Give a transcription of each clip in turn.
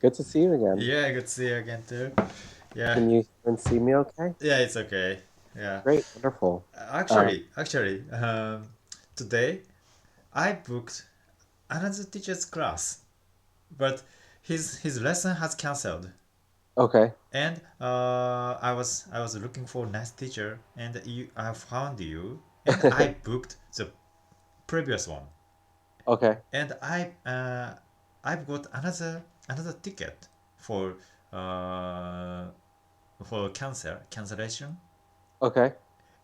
Good to see you again. Yeah, good to see you again too. Yeah, Can you hear and see me okay? yeah, it's okay. Yeah, Great, wonderful. Uh, actually, today I booked another teacher's class, but his lesson has cancelled, okay. and I was looking for nice teacher, and I found you, and I booked the previous one, Okay. and I've got another ticket for uh cancellation. Okay.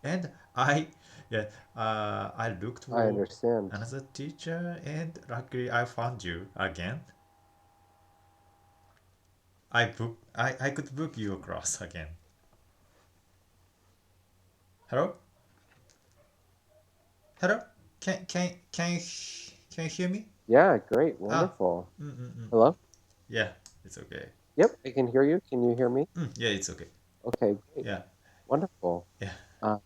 And I yeah I looked I for understand. another teacher, and luckily I found you again. I could book your class again. Hello, hello, can you hear me? Yeah, great, Ah, wonderful. mm, mm, mm. Hello? Yeah, it's okay. Yep, I can hear you. Can you hear me? Yeah, it's okay. Okay, great. Yeah, Wonderful. yeah. Uh,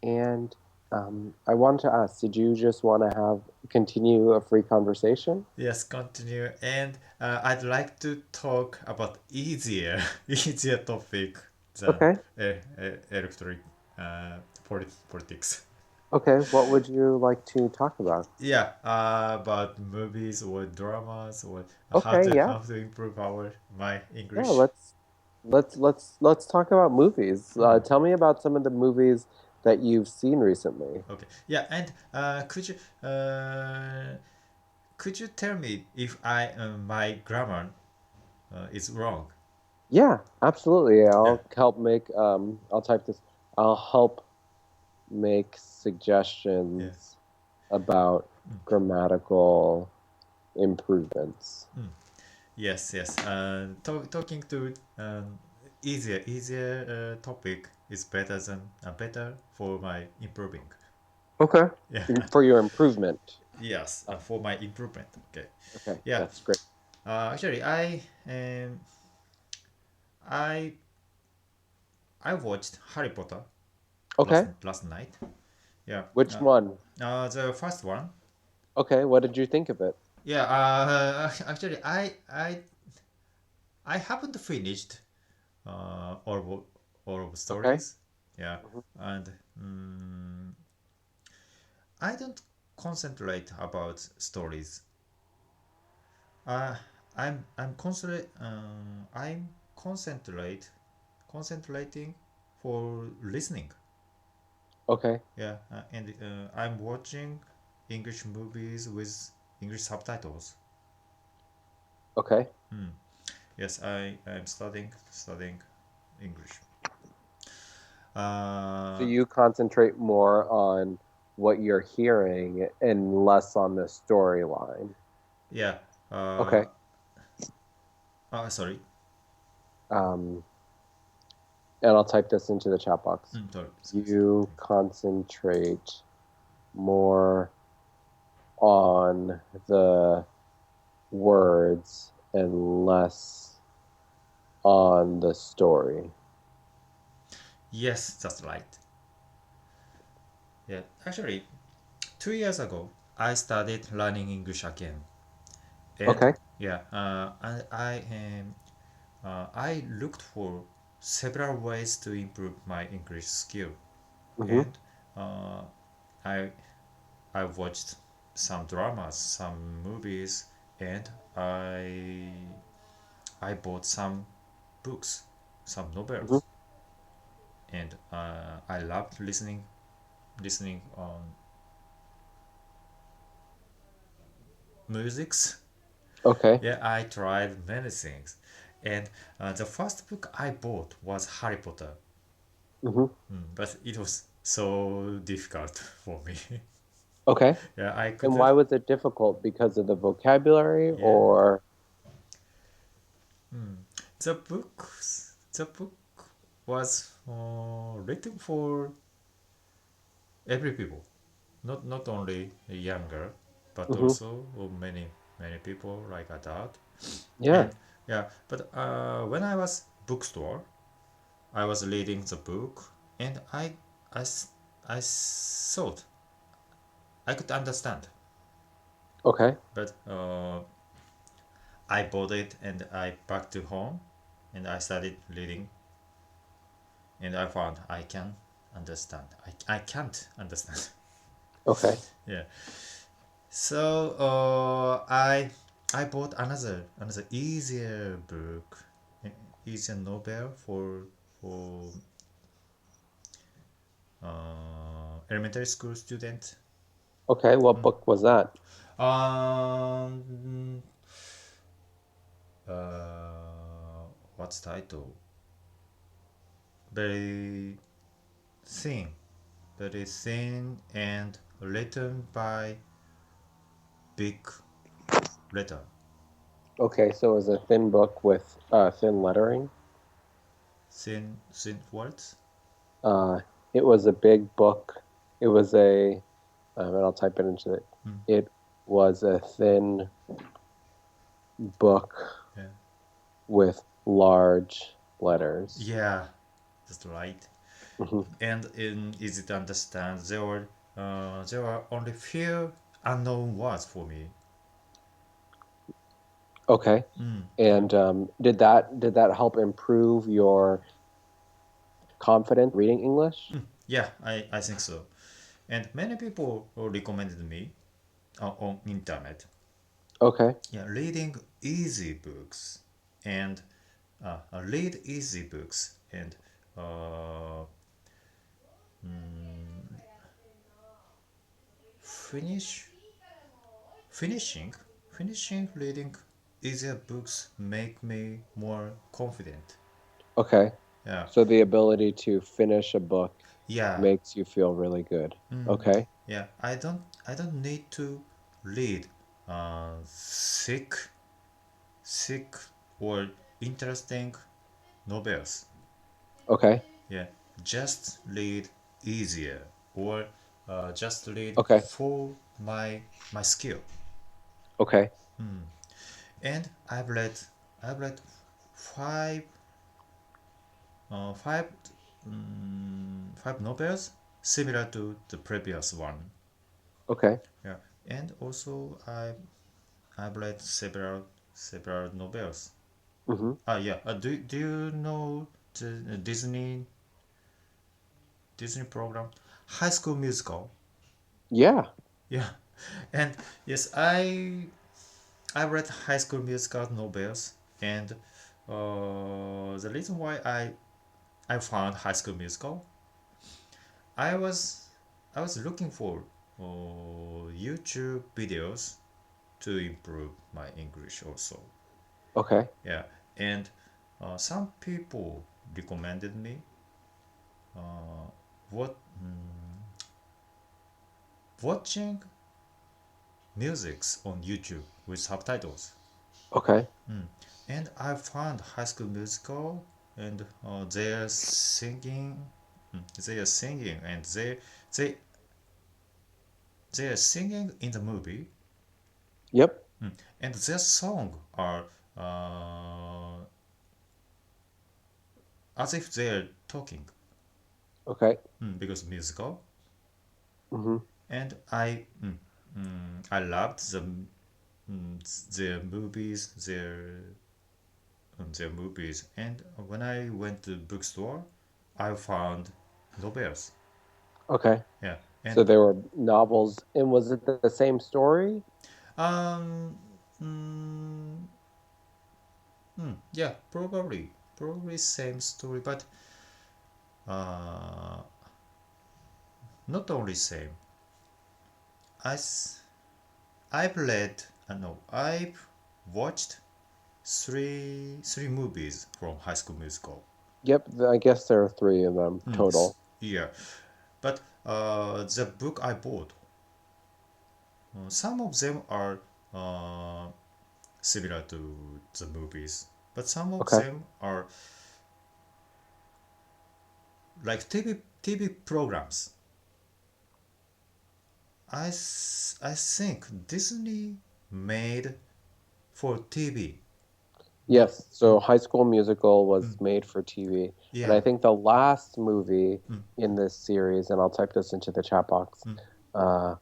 and I wanted to ask, did you just want to have continue a free conversation? Yes, continue. And I'd like to talk about easier easier topic than Okay. electric politics. Okay, what would you like to talk about? Yeah, about movies or dramas, or Okay, yeah. how to improve my Yeah, English. let's talk about movies. Tell me about some of the movies that you've seen recently. Okay. Yeah, and could you tell me if I my grammar is wrong? Yeah, absolutely. Yeah. I'll type this. I'll help make Yeah. suggestions about grammatical improvements. Yes, yes. Talking to easier topic is better for my improving. Okay. Yeah. For your improvement. Yes, for my improvement. Okay. Okay, Yeah. that's great. Actually, I I watched Harry Potter Okay. last night. Yeah. Which one? The first one. Okay, what did you think of it? Yeah. Actually, I haven't finished all of Okay. stories. Yeah, Mhm. and I don't concentrate about stories. Uh, I'm concentrating for listening. Okay. Yeah, and I'm watching English movies with English subtitles. Okay. Yes, I am studying English. Uh, So you concentrate more on what you're hearing and less on the storyline. yeah. Uh, Okay. Sorry. Um, and I'll type this into the chat box. Sorry. You concentrate more on the words and less on the story. Yes, that's right. Yeah, actually, 2 years ago, I started learning English again, and Okay. yeah, and I looked for several ways to improve my English skill, Hmm. and uh, I I watched some dramas, some movies, and I bought some books, some Hmm. novels, and I loved listening on musics. Okay. Yeah, I tried many things, and the first book I bought was Harry Potter. Hmm. But it was so difficult for me. Okay. Yeah, I And couldn't. why was it difficult? Because of the vocabulary Yeah, or the book was written for every people, not only younger, but hmm. also many people like adult. Yeah. And yeah, but when I was bookstore, I was reading the book, and I I thought I could understand, Okay. but I bought it and I back to home and I started reading and I found I can understand. I can't understand. Okay. Yeah. So I bought another easier book, easier novel for elementary school student. Okay. What book was that? Um, what's title? Very thin, very thin and written by big letter. Okay, so it was a thin book with thin lettering. Thin words. Uh, it was a big book. It was and I'll type it into it. Mm, It was a thin book yeah. with large letters. Yeah, that's right. Hmm. And easy to understand. There were only few unknown words for me. Okay, Mm, yeah. and did that help improve your confidence reading English? Yeah, I think so. And many people recommended me on internet. Okay, Yeah, reading easy books and read easy books and uh, finish finishing finishing reading easier books make me more confident. okay. Yeah, So the ability to finish a book yeah, makes you feel really good. Okay, yeah. I don't need to read thick thick or interesting novels. okay, Yeah, just read easier or just read okay, for my skill. okay, And I've read five uh, five five novels similar to the previous one. okay. Yeah, and also I've read several novels. Hmm. Yeah. Do you know the Disney program High School Musical? Yeah. Yeah, and yes, I read High School Musical novels, and the reason why I found High School Musical, I was I was looking for YouTube videos to improve my English also. Okay. Yeah, and some people recommended me what watching musics on YouTube with subtitles. Okay. And I found High School Musical, and they are singing, and they they are singing in the movie, Yep. and their song are uh, as if they are talking, Okay. because musical, Hmm. and I loved their movies, their movies, and when I went to bookstore, I found novels. Okay. Yeah, and So there were novels, and was it the same story? um, mm, yeah, probably same story, but uh, not only same. I s- I've read, no, I've watched three movies from High School Musical. Yep. I guess there are three of them total. Yeah, but the book I bought, some of them are uh, similar to the movies, but some of Okay. them are like TV programs. I think Disney made for TV, not Yes. So High School Musical was made for TV, and I yeah, think the last movie in this series, and I'll type this into the chat box. Uh,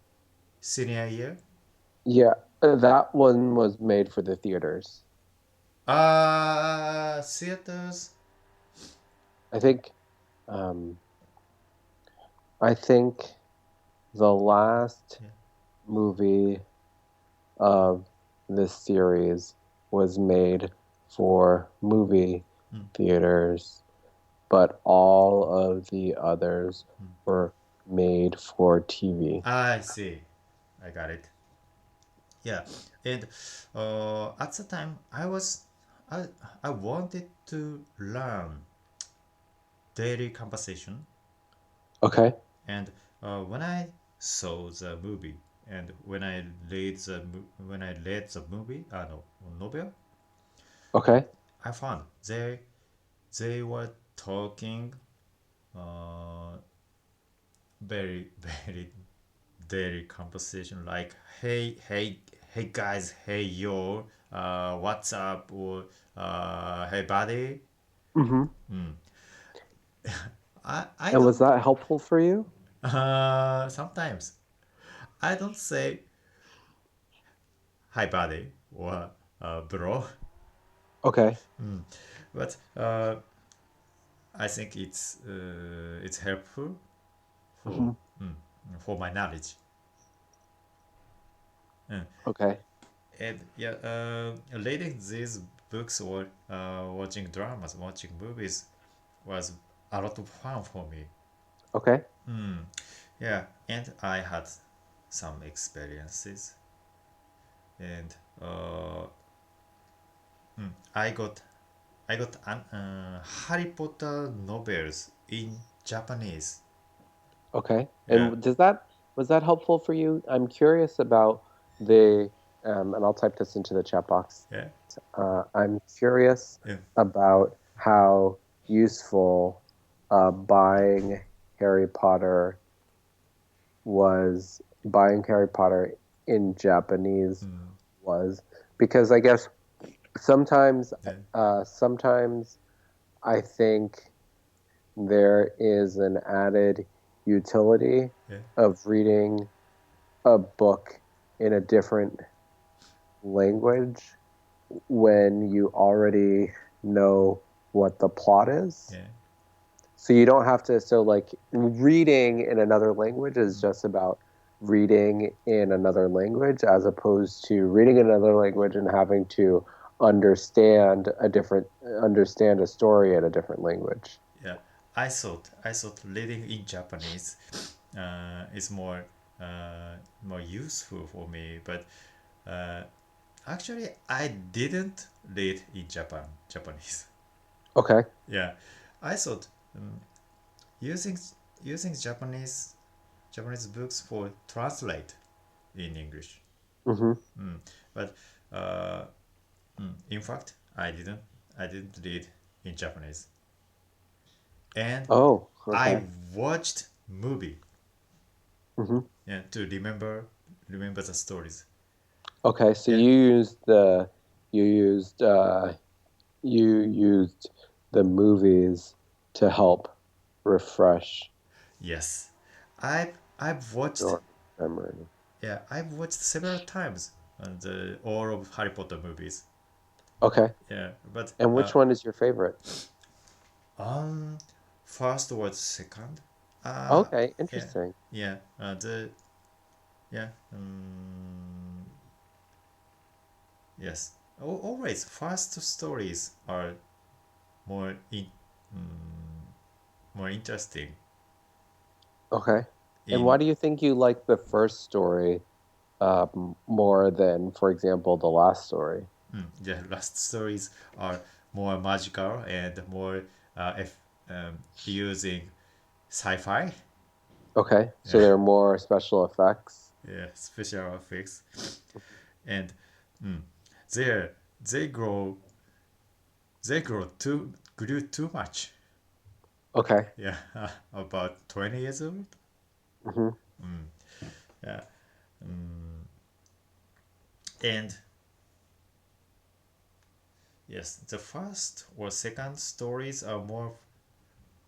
senior year. yeah, that one was made for the theaters. Theaters. I think um, I think the last Yeah. movie of this series was made for movie Mm, theaters, but all of the others mm. were made for TV. I see. I got it. Yeah, and at the time I I wanted to learn daily conversation, Okay, and when I saw the movie and when I read the movie, no, novel, okay, I found they were talking uh, very very daily conversation like hey guys, hey yo, what's up, or hey buddy. hmm. Mm. I And was don't that helpful for you? sometimes I don't say hi buddy or bro. Okay. But I think it's helpful for Hmm. mm, for my knowledge. Mm. Okay. And yeah, reading these books or watching dramas, watching movies was a lot of fun for me. Okay. Mm. Yeah, and I had some experiences, and I got Harry Potter novels in Japanese. Okay. Yeah, And was that helpful for you? I'm curious about the and I'll type this into the chat box. yeah, I'm curious yeah, about how useful buying Harry Potter buying Harry Potter in Japanese mm, was, because I guess sometimes yeah, sometimes I think there is an added utility yeah, of reading a book in a different language when you already know what the plot is. yeah, So you don't have to, so like reading in another language is just about reading in another language as opposed to reading in another language and having to understand a story in a different language. yeah. I thought reading in Japanese is more useful for me, but uh, actually I didn't read in Japanese. Okay. Yeah, I thought using using Japanese books for translate in English. Hmm. Mm. But uh, in fact, I didn't read in Japanese, and Oh, I okay. watched movie, Hmm. yeah, to remember the stories. Okay, so Yeah. you used you used the movies to help refresh Yes, I've watched, your memory. yeah, I've watched several times the all of Harry Potter movies. Okay. Yeah, but And which one is your favorite? um, first or second, uh, Okay, yeah, interesting. yeah, the yeah, yes. Always first stories are more more interesting. Okay. And why In do you think you like the first story more than, for example, the last story? the last stories are more magical and more if using sci-fi. Okay, so Yeah, there are more special effects. yeah, special effects, and mm, they they grow they grew too much. Okay. Yeah, about 20 years old. Hmm. Yeah, mm, and yes, the first or second stories are more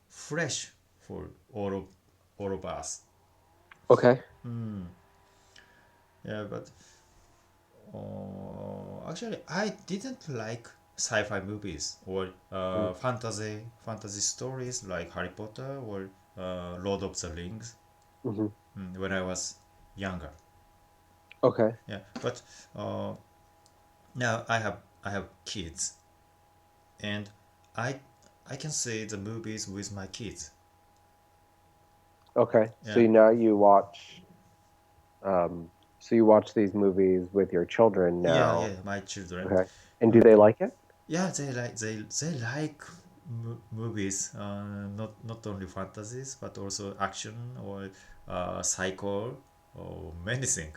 fresh for all of us. Okay. Yeah, but actually, I didn't like sci-fi movies or fantasy stories like Harry Potter or Lord of the Rings Mm-hmm. when I was younger. Okay. Yeah, but uh, now I have kids, and I I can see the movies with my kids. Okay. So Yeah, now you watch um so you watch these movies with your children now. yeah, my children. Okay. And do Uh, they like it? yeah, they like movies, not only fantasies but also action or cycle or many things.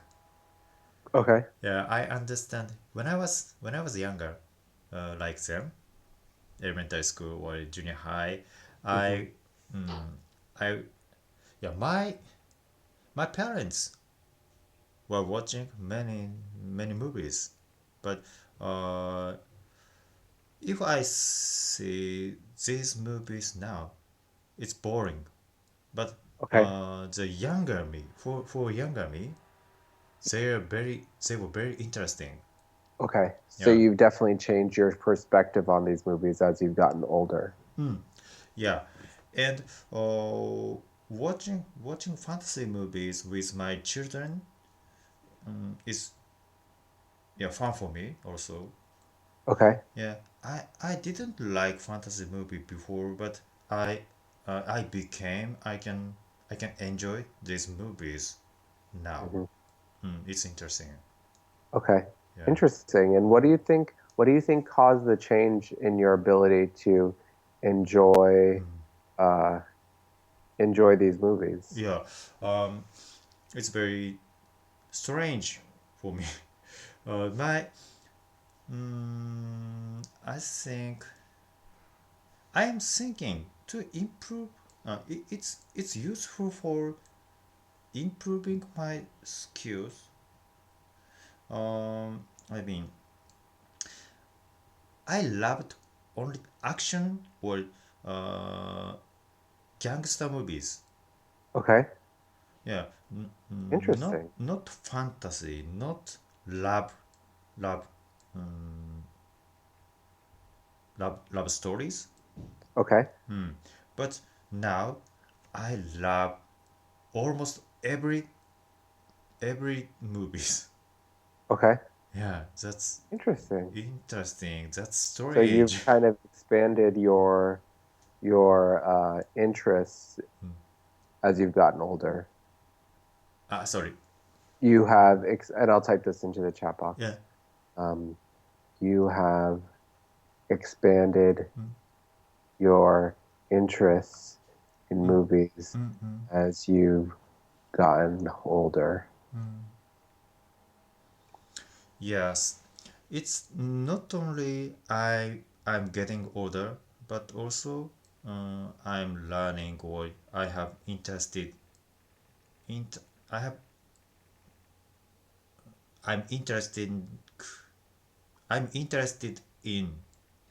Okay. Yeah, I understand. When I was younger, like them, elementary school or junior high, Mm-hmm. I, mm, I, yeah, my parents were watching many movies, but uh, if I see these movies now, it's boring. But Okay. the younger me, for younger me, they were very interesting. Okay. So Yeah. you've definitely changed your perspective on these movies as you've gotten older. Yeah, and watching fantasy movies with my children is yeah fun for me also. Okay. Yeah, I didn't like fantasy movie before, but I became I can enjoy these movies now. Hmm. It's interesting. Okay. Yeah. Interesting. And what do you think caused the change in your ability to enjoy uh enjoy these movies? Yeah. Um, it's very strange for me. My I think I am thinking to improve. It's useful for improving my skills. I mean, I loved only action or uh, gangster movies. Okay. Yeah, Interesting. not fantasy, not love, um, love stories. Okay. But now I love almost every movies. Okay. Yeah, that's Interesting. interesting. That's So you've strange. kind of expanded your interests as you've gotten older. Sorry. And I'll type this into the chat Yeah. box. Um, you have expanded your interests in movies as you've gotten older. Yes. It's not only I'm getting older, but also I'm learning or I have interested in I have I'm interested in, I'm interested in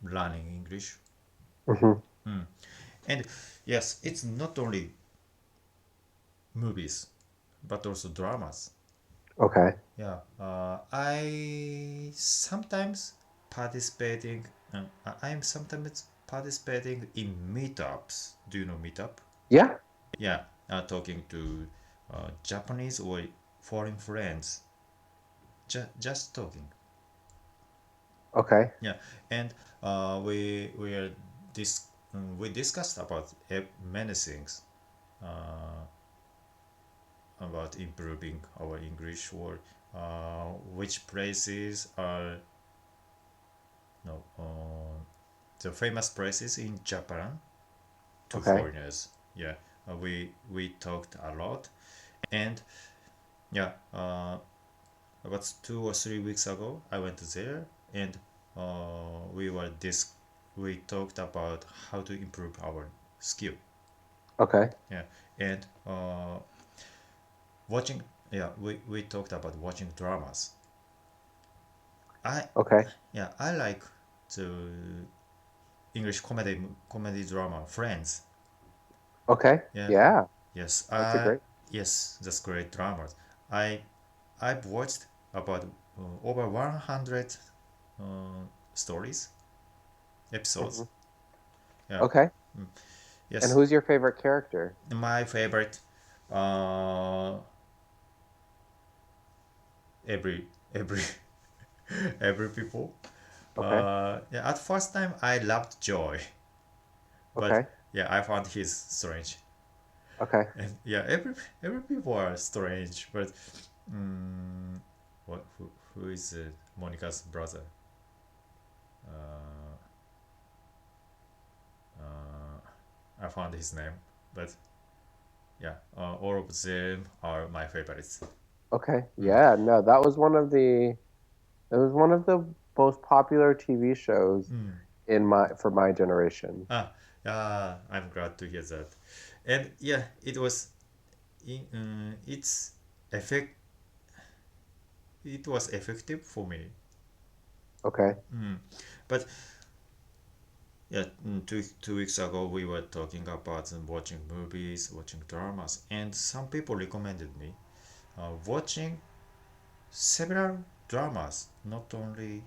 learning English. Hmm. And yes, it's not only movies, but also dramas. Okay. Yeah, I sometimes participating. I am sometimes participating in meetups. Do you know meetup? Yeah. Yeah, talking to Japanese or foreign friends. Just talking. Okay. Yeah, and we are this we discussed about many things about improving our English or which places are no the famous places in Japan to Okay. foreigners. Yeah, we talked a lot, and yeah, about 2 or 3 weeks ago, I went there, and we talked about how to improve our skill. Okay. Yeah, and watching. Yeah, we talked about watching dramas. I Okay. yeah I like the English comedy drama Friends. Okay. Yeah, Yeah. yes, That's a great. yes, that's great dramas. I I've watched about over 100 stories. episodes. Hmm. Yeah. Okay. Mm. And Yes. who's your favorite character? My favorite. Uh, every every people. Okay. Yeah. At first time, I loved Joy, but Okay. yeah, I found his strange. Okay. And yeah, every people are strange, but um, what who is Monica's brother? Uh, I found his name, but yeah, all of them are my favorites. Okay. Mm. Yeah. No, that was one of the most popular TV shows Mm. in my for my generation. I'm glad to hear that. And yeah, it was it's effect it was effective for me. Okay. Mm. But yeah, two weeks ago we were talking about watching movies, watching dramas, and some people recommended me watching several dramas, not only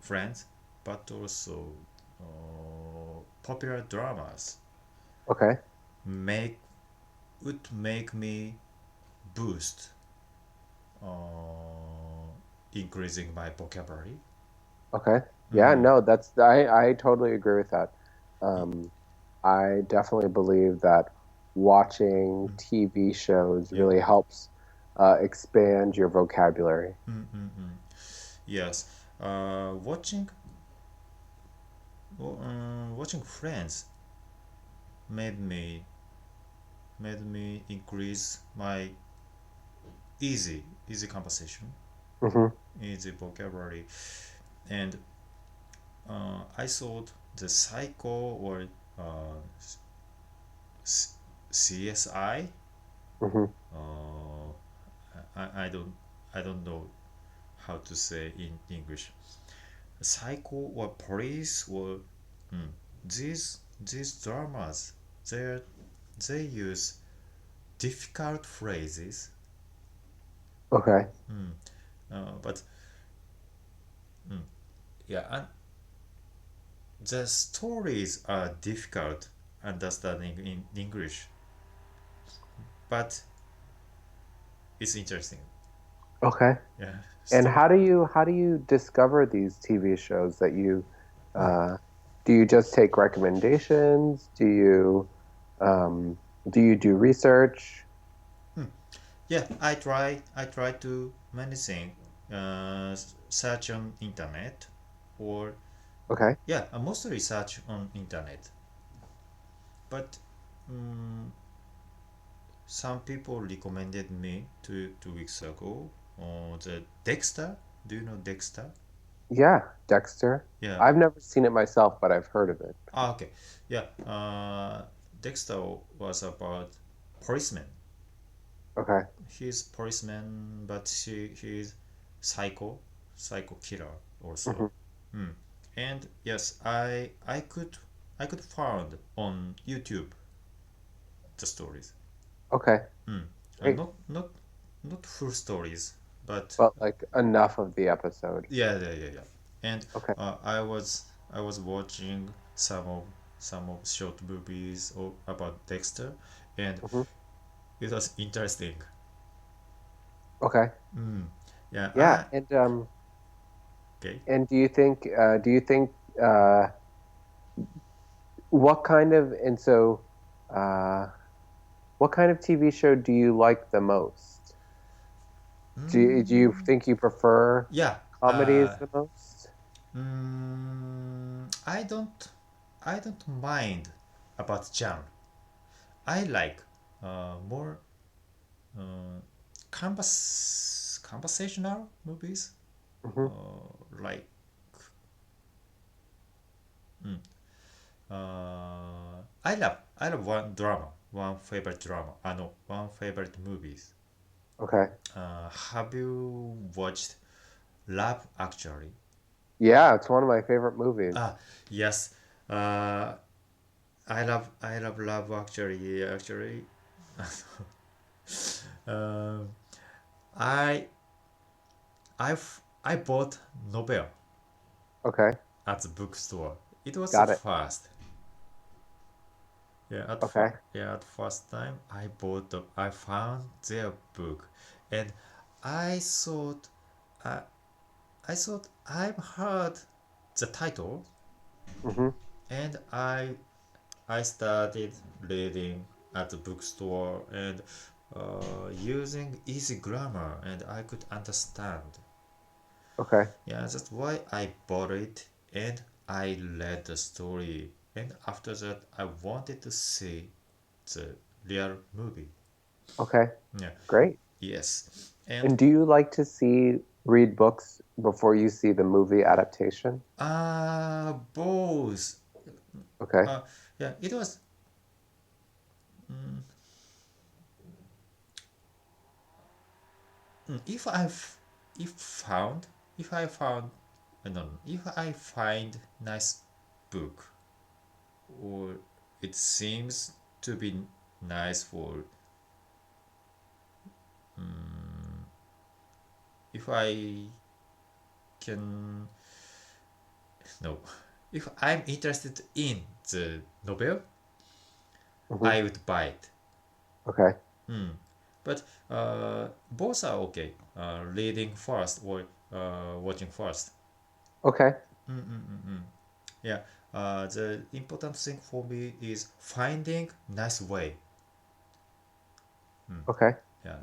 Friends, but also popular dramas Okay. make would make me boost uh, increasing my vocabulary. Okay. Yeah, Mm. no, I totally agree with that. Um, I definitely believe that watching Mm. TV shows Yeah. really helps expand your vocabulary. Mm. Yes. Watching watching Friends made me made me increase my easy conversation, Hmm. easy vocabulary, and I thought the Psycho or uh, CSI. Hmm. Uh, I don't know how to say in English. Psycho or police or mm, these dramas they they use difficult phrases. Okay. Mm, but mm, yeah, and the stories are difficult understanding in English, but it's interesting. Okay. Yeah, And story. how do you discover these TV shows that you uh, do you just take recommendations? Um, do you do research? Hmm. Yeah, I try to many things. Search on internet, or Okay. yeah, mostly search on internet. But um, some people recommended me two weeks ago the Dexter. Do you know Dexter? Yeah, Dexter. Yeah. I've never seen it myself, but I've heard of it. Okay. Yeah. Dexter was about policeman. Okay. He's policeman, but he's psycho killer also. Hmm. Hmm. And yes, I could find on YouTube the stories. Okay. Hmm. Great. Not full stories, but But like enough of the episode. yeah. And Okay. I was watching some of short movies about Dexter, and Hmm. it was interesting. Okay. Mm. Yeah. Yeah. Okay. And do you think uh, what kind of and so uh, what kind of TV show do you like the most? Do you Mm. think you prefer Yeah. comedies the most? I don't mind about genre. I like more uh, conversational movies, Hmm. like mm, I love one favorite drama. I know one favorite movies. Okay. Have you watched Love Actually? Yeah, it's one of my favorite movies. Ah, yes. Uh, I love Love Actually. Um, I I bought novel Okay. at the bookstore. It was the Got it. first. Okay. At first time I found their book, and I thought I I thought I've heard the title, Mm-hmm. and I started reading at the bookstore and using easy grammar, and I could understand. Okay. Yeah, that's why I bought it, and I read the story. And after that, I wanted to see the real movie. Okay. Yeah, Great. yes, and And do you like to read books before you see the movie adaptation? both. Okay. Uh, yeah, it was. Mm, if if found if I found no, if I find nice book, or it seems to be nice for, if I can, no, if I'm interested in the novel, Mm-hmm. I would buy it. Okay. Mm. But both are okay. Reading first or watching first. Okay. Yeah. The important thing for me is finding nice way. Okay. Yeah.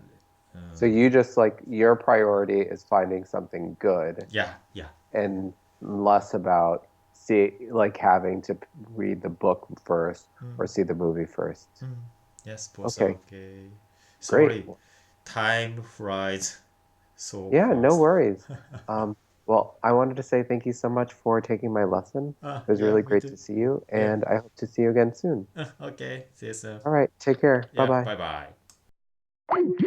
So Uh, you just like your priority is finding something good yeah. Yeah. and less about having to read the book first or see the movie first. Yes, both are Okay. okay. Great. Sorry, time flies so Yeah, no fast. worries. Um, well, I wanted to say thank you so much for taking my lesson. It was Yeah, really me great too. to see you, Yeah. and I hope to see you again soon. Okay. See you soon. All right, take care. Bye Yeah. bye. Bye bye.